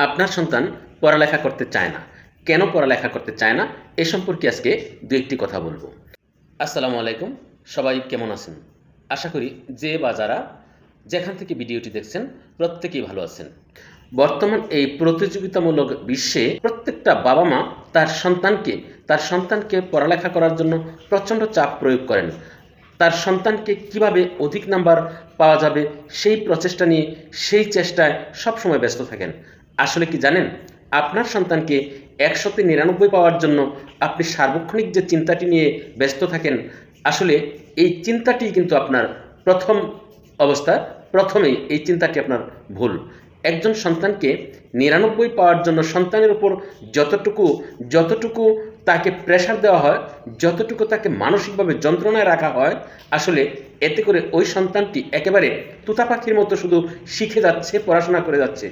আপনার সন্তান পড়ালেখা করতে চায় না, কেন পড়ালেখা করতে চায় না এ সম্পর্কে আজকে দু একটি কথা বলবো। আসসালামু আলাইকুম, সবাই কেমন আছেন? আশা করি যে বা যারা যেখান থেকে ভিডিওটি দেখছেন প্রত্যেকেই ভালো আছেন। বর্তমান এই প্রতিযোগিতামূলক বিশ্বে প্রত্যেকটা বাবা মা তার সন্তানকে পড়ালেখা করার জন্য প্রচণ্ড চাপ প্রয়োগ করেন। তার সন্তানকে কিভাবে অধিক নাম্বার পাওয়া যাবে সেই প্রচেষ্টা নিয়ে, সেই চেষ্টায় সবসময় ব্যস্ত থাকেন। আসলে কি জানেন, আপনার সন্তানকে 100-99 পাওয়ার জন্য আপনি সার্বক্ষণিক যে চিন্তাটি নিয়ে ব্যস্ত থাকেন, আসলে এই চিন্তাটি কিন্তু আপনার প্রথমেই এই চিন্তাটি আপনার ভুল। একজন সন্তানকে 99 পাওয়ার জন্য সন্তানের উপর যতটুকু তাকে প্রেশার দেওয়া হয়, যতটুকু তাকে মানসিকভাবে যন্ত্রণায় রাখা হয়, আসলে এতে করে ওই সন্তানটি একেবারে তুতা পাখির মতো শুধু শিখে যাচ্ছে, পড়াশোনা করে যাচ্ছে।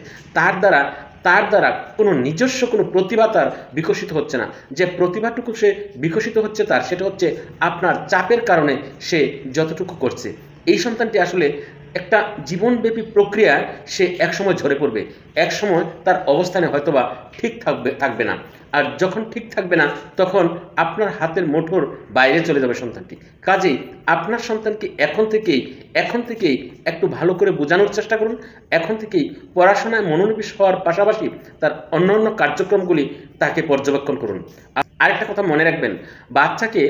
তার দ্বারা কোনো নিজস্ব কোনো প্রতিভা তার বিকশিত হচ্ছে না। যে প্রতিভাটুকু সে বিকশিত হচ্ছে সেটা হচ্ছে আপনার চাপের কারণে সে যতটুকু করছে। এই সন্তানটি আসলে একটা জীবনব্যাপী প্রক্রিয়া, সে একসময় ঝরে পড়বে, একসময় তার অবস্থানে হয়তোবা ঠিক থাকবে না। আর যখন ঠিক থাকবে না, তখন আপনার হাতের মুঠোর বাইরে চলে যাবে সন্তানটি। কাজেই আপনার সন্তানকে এখন থেকেই একটু ভালো করে বোঝানোর চেষ্টা করুন। এখন থেকেই পড়াশোনায় মনোনিবেশ হওয়ার পাশাপাশি তার অন্যান্য কার্যক্রমগুলি তাকে পর্যবেক্ষণ করুন। আরেকটা কথা মনে রাখবেন, বাচ্চাকে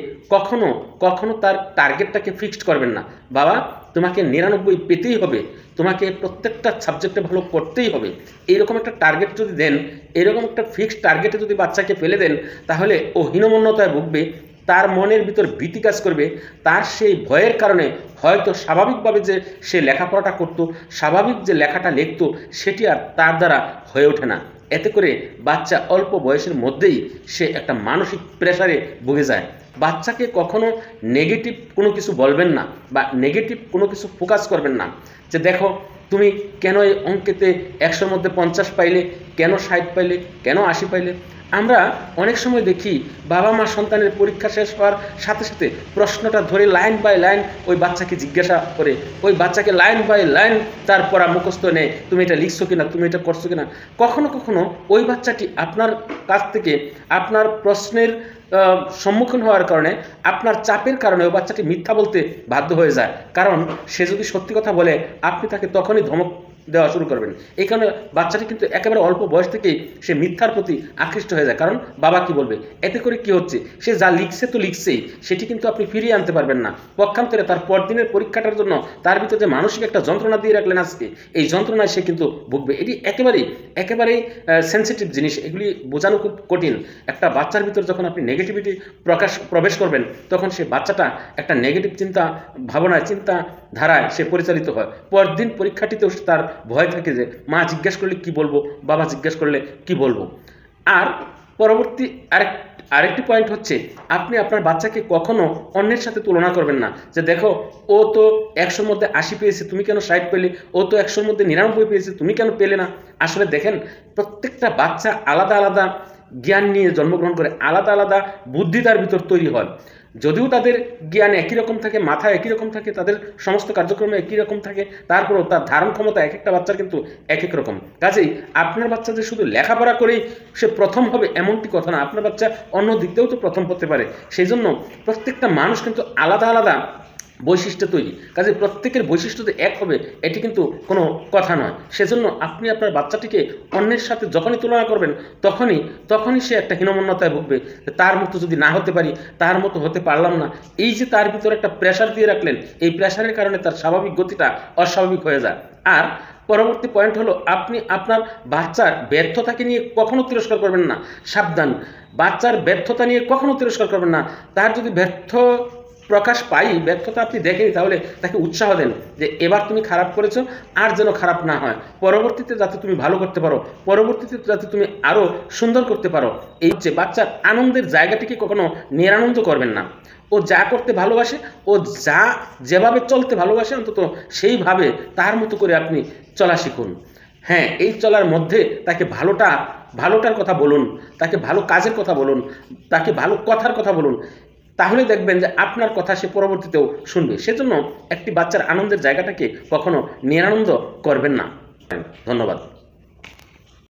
কখনো তার টার্গেটটাকে ফিক্সড করবেন না। বাবা, তোমাকে 99 পেতেই হবে, তোমাকে প্রত্যেকটা সাবজেক্টে ভালো করতেই হবে, এইরকম একটা টার্গেট যদি দেন, এরকম একটা ফিক্সড টার্গেটে যদি বাচ্চাকে ফেলে দেন, তাহলে ও হীনমন্যতায় ভুগবে। তার মনের ভিতর ভীতি কাজ করবে। তার সেই ভয়ের কারণে হয়তো স্বাভাবিকভাবে যে সে লেখাপড়াটা করতো, স্বাভাবিক যে লেখাটা লিখতো, সেটি আর তার দ্বারা হয়ে ওঠে না। এতে করে বাচ্চা অল্প বয়সের মধ্যেই সে একটা মানসিক প্রেশারে ভুগে যায়। বাচ্চাকে কখনো নেগেটিভ কোনো কিছু বলবেন না, বা নেগেটিভ কোনো কিছু ফোকাস করবেন না। যে দেখো, তুমি কেন এই অঙ্কেতে 100-র মধ্যে 50 পাইলে, কেন 60 পাইলে, কেন 80 পাইলে। আমরা অনেক সময় দেখি বাবা মা সন্তানের পরীক্ষা শেষ হওয়ার সাথে সাথে প্রশ্নটা ধরে লাইন বাই লাইন ওই বাচ্চাকে জিজ্ঞাসা করে, ওই বাচ্চাকে লাইন বাই লাইন তার পড়া মুখস্থ নেয়, তুমি এটা লিখছো কিনা, তুমি এটা করছো কিনা। কখনো ওই বাচ্চাটি আপনার কাছ থেকে আপনার প্রশ্নের সম্মুখীন হওয়ার কারণে, আপনার চাপের কারণে ওই বাচ্চাটি মিথ্যা বলতে বাধ্য হয়ে যায়। কারণ সে যদি সত্যি কথা বলে, আপনি তাকে তখনই ধমক দেওয়া শুরু করবেন। এই কারণে বাচ্চাটি কিন্তু একেবারে অল্প বয়স থেকেই সে মিথ্যার প্রতি আকৃষ্ট হয়ে যায়। কারণ বাবা কি বলবে, এতে করে কি হচ্ছে, সে যা লিখছে তো লিখছেই, সেটি কিন্তু আপনি ফিরিয়ে আনতে পারবেন না। পক্ষান্তরে তার পরদিনের পরীক্ষাটার জন্য তার ভিতরে যে মানসিক একটা যন্ত্রণা দিয়ে রাখলেন আজকে, এই যন্ত্রণায় সে কিন্তু ভুগবে। এটি একেবারেই সেন্সিটিভ জিনিস, এগুলি বোঝানো খুব কঠিন। একটা বাচ্চার ভিতর যখন আপনি নেগেটিভিটি প্রবেশ করবেন, তখন সে বাচ্চাটা একটা নেগেটিভ চিন্তা ধারায় সে পরিচালিত হয়। পরদিন পরীক্ষাটিতেও তার ভয় থাকে যে মা জিজ্ঞেস করলে কি বলবো, বাবা জিজ্ঞেস করলে কি বলবো। আর পরবর্তী আরেকটি পয়েন্ট হচ্ছে, আপনি আপনার বাচ্চাকে কখনো অন্যের সাথে তুলনা করবেন না। যে দেখো, ও তো 100-র মধ্যে 80 পেয়েছে, তুমি কেন 60 পেলে, ও তো 100-র মধ্যে 99 পেয়েছে, তুমি কেন পেলে না। আসলে দেখেন, প্রত্যেকটা বাচ্চা আলাদা আলাদা জ্ঞান নিয়ে জন্মগ্রহণ করে, আলাদা আলাদা বুদ্ধি তার ভিতর তৈরি হয়। যদিও তাদের জ্ঞান একই রকম থাকে, মাথা একই রকম থাকে, তাদের সমস্ত কার্যক্রমে একই রকম থাকে, তারপরেও তার ধারণ ক্ষমতা এক একটা বাচ্চার কিন্তু এক এক রকম। কাজেই আপনার বাচ্চা যে শুধু লেখাপড়া করেই সে প্রথম হবে এমনটি কথা না, আপনার বাচ্চা অন্য দিক দিয়েও তো প্রথম হতে পারে। সেই জন্য প্রত্যেকটা মানুষ কিন্তু আলাদা আলাদা বৈশিষ্ট্য তৈরি। কাজে প্রত্যেকের বৈশিষ্ট্য যে এক হবে এটি কিন্তু কোনো কথা নয়। সেজন্য আপনি আপনার বাচ্চাটিকে অন্যের সাথে যখনই তুলনা করবেন, তখনই সে একটা হীনমন্যতায় ভুগবে। তার মতো যদি না হতে পারি, তার মতো হতে পারলাম না, এই যে তার ভিতরে একটা প্রেশার দিয়ে রাখলেন, এই প্রেশারের কারণে তার স্বাভাবিক গতিটা অস্বাভাবিক হয়ে যায়। আর পরবর্তী পয়েন্ট হলো, আপনি আপনার বাচ্চার ব্যর্থতাকে নিয়ে কখনো তিরস্কার করবেন না। সাবধান, বাচ্চার ব্যর্থতা নিয়ে কখনো তিরস্কার করবেন না। তার যদি ব্যর্থতা আপনি দেখেনি, তাহলে তাকে উৎসাহ দেন যে এবার তুমি খারাপ করেছো, আর যেন খারাপ না হয়, পরবর্তীতে যাতে তুমি ভালো করতে পারো, পরবর্তীতে যাতে তুমি আরো সুন্দর করতে পারো। এই হচ্ছে বাচ্চার আনন্দের জায়গাটিকে কখনো নিরানন্দ করবেন না। ও যা করতে ভালোবাসে, ও যেভাবে চলতে ভালোবাসে, অন্তত সেইভাবে তার মতো করে আপনি চলা শিখুন। হ্যাঁ, এই চলার মধ্যে তাকে ভালোটার কথা বলুন, তাকে ভালো কাজের কথা বলুন, তাকে ভালো কথার কথা বলুন। তাহলে দেখবেন যে আপনার কথা সে পরবর্তীতেও শুনবে। সেজন্য একটি বাচ্চার আনন্দের জায়গাটাকে কখনো নিরানন্দ করবেন না। ধন্যবাদ।